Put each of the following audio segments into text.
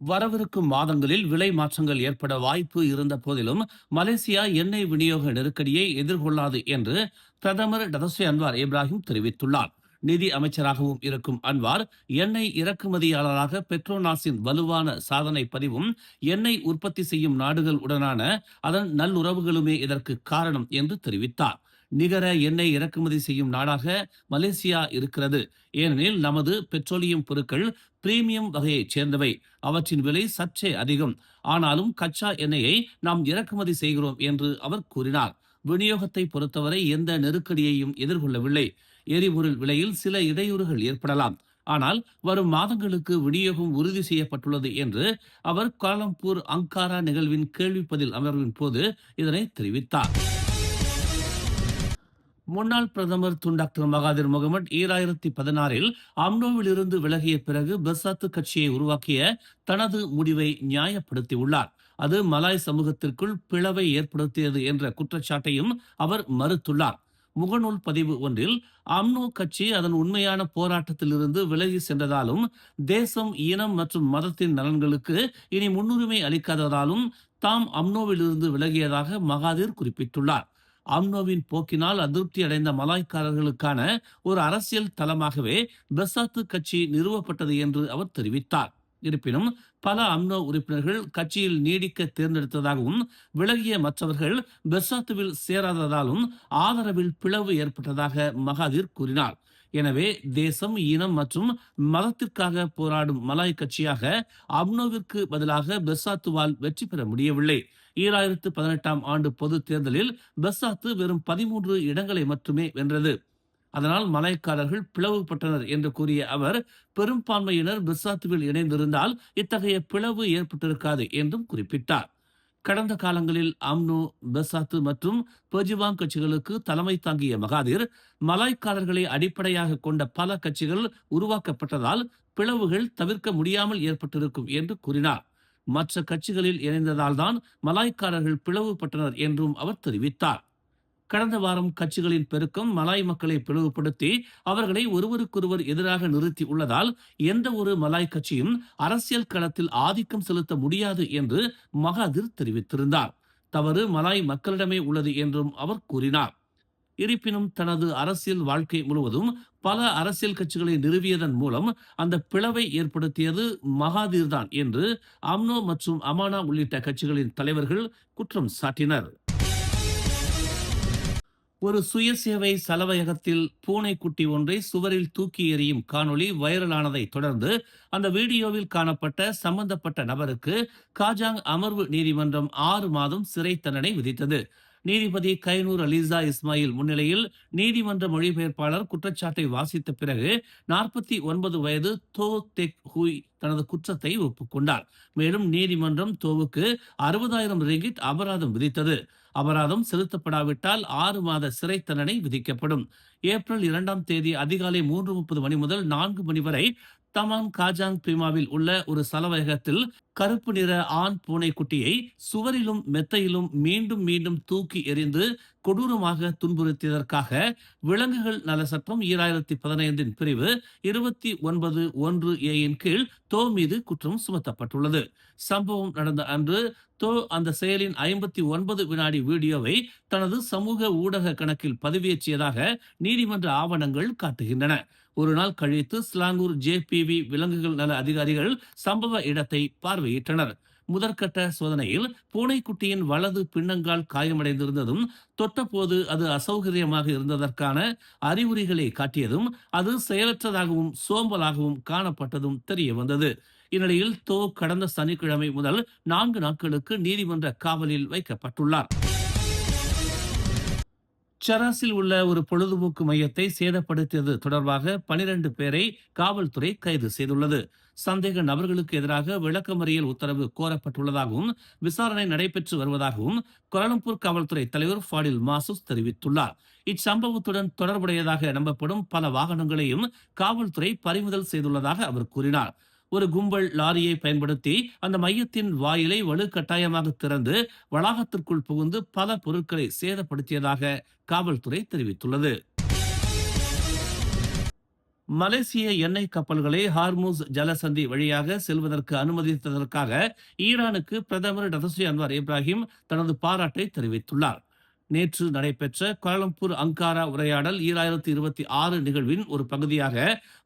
வரவிருக்கும் மாதங்களில் விலை மாற்றங்கள் ஏற்பட வாய்ப்பு இருந்த போதிலும் மலேசியா எண்ணெய் விநியோக நெருக்கடியை எதிர்கொள்ளாது என்று பிரதமர் டதஸ்ரீ அன்வார் இப்ராஹிம் தெரிவித்துள்ளார். நிதி அமைச்சராகவும் இருக்கும் அன்வார் எண்ணெய் இறக்குமதியாளராக பெட்ரோனாஸின் வலுவான சாதனை பதிவும் எண்ணெய் உற்பத்தி செய்யும் நாடுகள் உடனான அதன் நல்லுறவுகளுமே இதற்கு காரணம் என்று தெரிவித்தார். நிகர எண்ணெய் இறக்குமதி செய்யும் நாடாக மலேசியா இருக்கிறது. ஏனெனில் நமது பெட்ரோலியம் பொருட்கள் பிரீமியம் வகையைச் சேர்ந்தவை. அவற்றின் விலை சற்றே அதிகம். ஆனாலும் கச்சா எண்ணெயை நாம் இறக்குமதி செய்கிறோம் என்று அவர் கூறினார். விநியோகத்தை பொறுத்தவரை எந்த நெருக்கடியையும் எதிர்கொள்ளவில்லை. எரிபொருள் விலையில் சில இடையூறுகள் ஏற்படலாம். ஆனால் வரும் மாதங்களுக்கு விநியோகம் உறுதி செய்யப்பட்டுள்ளது என்று அவர் கோலாலம்பூர் அங்காரா நிகழ்வின் கேள்வி பதில் அமர்வின் போது இதனை தெரிவித்தார். முன்னாள் பிரதமர் டாக்டர் மகாதிர் முகமது 2016 அம்னோவில் இருந்து விலகிய பிறகு பெர்சாத்து கட்சியை உருவாக்கிய தனது முடிவை நியாயப்படுத்தியுள்ளார். அது மலாய் சமூகத்திற்குள் பிளவை ஏற்படுத்தியது என்ற குற்றச்சாட்டையும் அவர் மறுத்துள்ளார். முகநூல் பதிவு ஒன்றில் அம்னோ கட்சி அதன் உண்மையான போராட்டத்திலிருந்து விலகி சென்றதாலும் தேசம், இனம் மற்றும் மதத்தின் நலன்களுக்கு இனி முன்னுரிமை அளிக்காததாலும் தாம் அம்னோவிலிருந்து விலகியதாக மகாதிர் குறிப்பிட்டுள்ளார். அம்னோவின் போக்கினால் அதிருப்தி அடைந்த மலாய்க்காரர்களுக்கான ஒரு அரசியல் தளமாகவே பெர்சாத்து கட்சி நிறுவப்பட்டது என்று அவர் தெரிவித்தார். இருப்பினும் பல அம்னோ உறுப்பினர்கள் கட்சியில் நீடிக்க தேர்ந்தெடுத்ததாகவும் விலகிய மற்றவர்கள் பெர்சாத்துவில் சேராததாலும் ஆதரவில் பிளவு ஏற்பட்டதாக மகாதிர் கூறினார். எனவே தேசம், இனம் மற்றும் மதத்திற்காக போராடும் மலாய் கட்சியாக அம்னோவிற்கு பதிலாக பெர்சாத்துவால் வெற்றி பெற முடியவில்லை. 2018 பொது தேர்தலில் பெர்சாத்து வெறும் 13 இடங்களை மட்டுமே வென்றது. அதனால் மலாய்க்காரர்கள் பிளவுபட்டனர் என்று கூறிய அவர், பெரும்பான்மையினர் பெர்சாத்துவில் இணைந்திருந்தால் இத்தகைய பிளவு ஏற்பட்டிருக்காது என்றும் குறிப்பிட்டார். கடந்த காலங்களில் அம்னோ, பெர்சாத்து மற்றும் பெர்ஜுவாங் கட்சிகளுக்கு தலைமை தாங்கிய மகாதிர், மலாய்க்காரர்களை அடிப்படையாக கொண்ட பல கட்சிகள் உருவாக்கப்பட்டதால் பிளவுகள் தவிர்க்க முடியாமல் ஏற்பட்டிருக்கும் என்று கூறினார். மற்ற கட்சிகளில் இணைந்ததால் தான் மலாய்க்காரர்கள் பிளவுபட்டனர் என்றும் அவர் தெரிவித்தார். கடந்த வாரம் கட்சிகளின் பெருக்கம் மலாய் மக்களை பிளவுபடுத்தி அவர்களை ஒருவருக்கொருவர் எதிராக நிறுத்தி உள்ளதால் எந்த ஒரு மலாய் கட்சியும் அரசியல் களத்தில் ஆதிக்கம் செலுத்த முடியாது என்று மகாதிர் தெரிவித்திருந்தார். தவறு மலாய் மக்களிடமே உள்ளது என்றும் அவர் கூறினார். இருப்பினும் தனது அரசியல் வாழ்க்கை முழுவதும் பல அரசியல் கட்சிகளை நிறுவியதன் மூலம் அந்த பிளவை ஏற்படுத்தியது மகாதிர் தான் என்று அம்னோ மற்றும் அமானா உள்ளிட்ட கட்சிகளின் தலைவர்கள் குற்றம் சாட்டினர். ஒரு சுயசேவை சலவையகத்தில் பூனைக்குட்டி ஒன்றை சுவரில் தூக்கி எறியும் காணொளி வைரலானதை தொடர்ந்து அந்த வீடியோவில் காணப்பட்ட சம்பந்தப்பட்ட நபருக்கு காஜாங் அமர்வு நீதிமன்றம் 6 மாதம் சிறை தண்டனை விதித்தது. நீதிபதி கைனூர் அலிசா இஸ்மாயில் முன்னிலையில் நீதிமன்ற மொழிபெயர்ப்பாளர் குற்றச்சாட்டை வாசித்த பிறகு 49 வயது தோ தெக் ஹுய் தனது குற்றத்தை ஒப்புக்கொண்டார். மேலும் நீதிமன்றம் தோவுக்கு 60,000 ரிங்கிட் அபராதம் விதித்தது. அபராதம் செலுத்தப்படாவிட்டால் 6 மாத சிறை தண்டனை விதிக்கப்படும். ஏப்ரல் 2 அதிகாலை 3:30 மணி முதல் 4 மணி வரை தமான் காஜாங் பிரிமாவில் உள்ள ஒரு சலவையகத்தில் கருப்பு நிற ஆண் பூனைக்குட்டியை சுவரிலும் மெத்தையிலும் மீண்டும் மீண்டும் தூக்கி எறிந்து கொடூரமாக துன்புறுத்தியதற்காக விலங்குகள் நல சட்டம் 2015 பிரிவு 29(1)A கீழ் தோ மீது குற்றம் சுமத்தப்பட்டுள்ளது. சம்பவம் நடந்த அன்று தோ அந்த செயலின் 59 வினாடி வீடியோவை தனது சமூக ஊடக கணக்கில் பதிவேற்றியதாக நீதிமன்ற ஆவணங்கள் காட்டுகின்றன. ஒரு நாள் கழித்து ஸ்லாங்கூர் JPV விலங்குகள் நல அதிகாரிகள் சம்பவ இடத்தை பார்வையிட்டனர். முதற்கட்ட சோதனையில் பூனைக்குட்டியின் வலது பின்னங்கால் காயமடைந்திருந்ததும், தொட்டபோது அது அசௌகரியமாக இருந்ததற்கான அறிகுறிகளை காட்டியதும், அது செயலற்றதாகவும் சோம்பலாகவும் காணப்பட்டதும் தெரிய வந்தது. இந்நிலையில் தோ கடந்த சனிக்கிழமை முதல் 4 நாட்களுக்கு நீதிமன்ற காவலில் வைக்கப்பட்டுள்ளார். சராஸில் உள்ள ஒரு பொழுதுபோக்கு மையத்தை சேதப்படுத்தியது தொடர்பாக 12 பேரை காவல்துறை கைது செய்துள்ளது. சந்தேக நபர்களுக்கு எதிராக விளக்கமறியல் உத்தரவு கோரப்பட்டுள்ளதாகவும் விசாரணை நடைபெற்று வருவதாகவும் கோலாலம்பூர் காவல்துறை தலைவர் ஃபாடில் மாசூஸ் தெரிவித்துள்ளார். இச்சம்பவத்துடன் தொடர்புடையதாக நம்பப்படும் பல வாகனங்களையும் காவல்துறை பறிமுதல் செய்துள்ளதாக அவர் கூறினார். ஒரு கும்பல் லாரியை பயன்படுத்தி அந்த மையத்தின் வாயிலை வலுக்கட்டாயமாக திறந்து வளாகத்திற்குள் புகுந்து பல பொருட்களை சேதப்படுத்தியதாக காவல்துறை தெரிவித்துள்ளது. மலேசிய எண்ணெய் கப்பல்களை ஹார்மூஸ் ஜலசந்தி வழியாக செல்வதற்கு அனுமதித்ததற்காக ஈரானுக்கு பிரதமர் டதஸ்ரீ அன்வார் இப்ராஹிம் தனது பாராட்டை தெரிவித்துள்ளார். நேற்று நடைபெற்ற கோலம்பூர் அங்காரா உரையாடல் 2026 நிகழ்வின் ஒரு பகுதியாக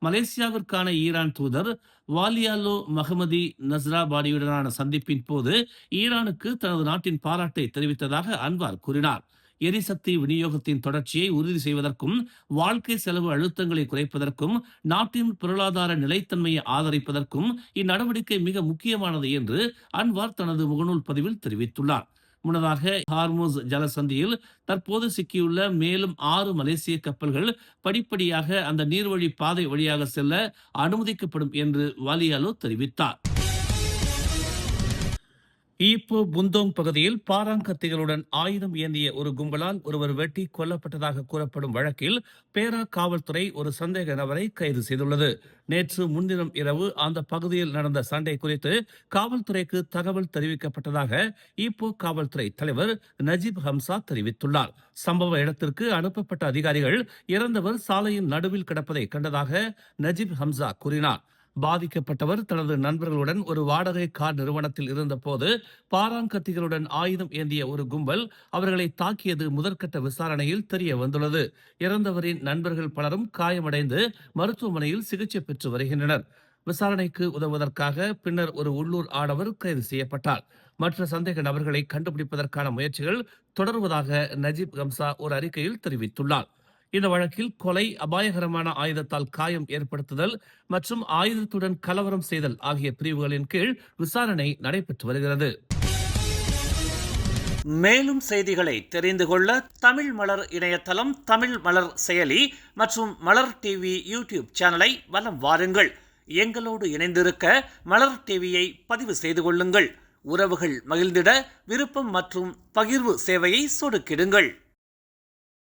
மலேசியாவிற்கான ஈரான் தூதர் வாலியாலோ மஹமதி நஸ்ராபாடியுடனான சந்திப்பின் போது ஈரானுக்கு தனது நாட்டின் பாராட்டை தெரிவித்ததாக அன்வார் கூறினார். எரிசக்தி விநியோகத்தின் தொடர்ச்சியை உறுதி செய்வதற்கும் வாழ்க்கை செலவு அழுத்தங்களை குறைப்பதற்கும் நாட்டின் பொருளாதார நிலைத்தன்மையை ஆதரிப்பதற்கும் இந்நடவடிக்கை மிக முக்கியமானது என்று அன்வார் தனது முகநூல் பதிவில் தெரிவித்துள்ளார். முன்னதாக ஹார்மூஸ் ஜலசந்தியில் தற்போது சிக்கியுள்ள மேலும் 6 மலேசிய கப்பல்கள் படிப்படியாக அந்த நீர்வழி பாதை வழியாக செல்ல அனுமதிக்கப்படும் என்று வாலியாலோ தெரிவித்தார். ஈப்போ புந்தோங் பகுதியில் பாராங்கத்திகளுடன் ஆயுதம் ஏந்திய ஒரு கும்பலால் ஒருவர் வெட்டி கொல்லப்பட்டதாக கூறப்படும் வழக்கில் பேரா காவல்துறை ஒரு சந்தேக நபரை கைது செய்துள்ளது. நேற்று முன்தினம் இரவு அந்த பகுதியில் நடந்த சண்டை குறித்து காவல்துறைக்கு தகவல் தெரிவிக்கப்பட்டதாக ஈப்போ காவல்துறை தலைவர் நஜீப் ஹம்சா தெரிவித்துள்ளார். சம்பவ இடத்திற்கு அனுப்பப்பட்ட அதிகாரிகள் இறந்தவர் சாலையின் நடுவில் கிடப்பதை கண்டதாக நஜீப் ஹம்சா கூறினார். பாதிக்கப்பட்டவர் தனது நண்பர்களுடன் ஒரு வாடகை கார் நிறுவனத்தில் இருந்தபோது பாராங்கத்திகளுடன் ஆயுதம் ஏந்திய ஒரு கும்பல் அவர்களை தாக்கியது முதற்கட்ட விசாரணையில் தெரிய வந்துள்ளது. இறந்தவரின் நண்பர்கள் பலரும் காயமடைந்து மருத்துவமனையில் சிகிச்சை பெற்று வருகின்றனர். விசாரணைக்கு உதவுவதற்காக பின்னர் ஒரு உள்ளூர் ஆடவர் கைது செய்யப்பட்டார். மற்ற சந்தேக நபர்களை கண்டுபிடிப்பதற்கான முயற்சிகள் தொடர்வதாக நஜீப் ஹம்சா ஒரு அறிக்கையில் தெரிவித்துள்ளார். இந்த வழக்கில் கொலை, அபாயகரமான ஆயுதத்தால் காயம் ஏற்படுத்துதல் மற்றும் ஆயுதத்துடன் கலவரம் செய்தல் ஆகிய பிரிவுகளின் கீழ் விசாரணை நடைபெற்று வருகிறது. மேலும் செய்திகளை தெரிந்து கொள்ள தமிழ் மலர் இணையதளம், தமிழ் மலர் செயலி மற்றும் மலர் டிவி யூடியூப் சேனலை வலம் வாருங்கள். எங்களோடு இணைந்திருக்க மலர் டிவியை பதிவு செய்து கொள்ளுங்கள். உறவுகள் மகிழ்ந்திட விருப்பம் மற்றும் பகிர்வு சேவையை சொடுக்கிடுங்கள்.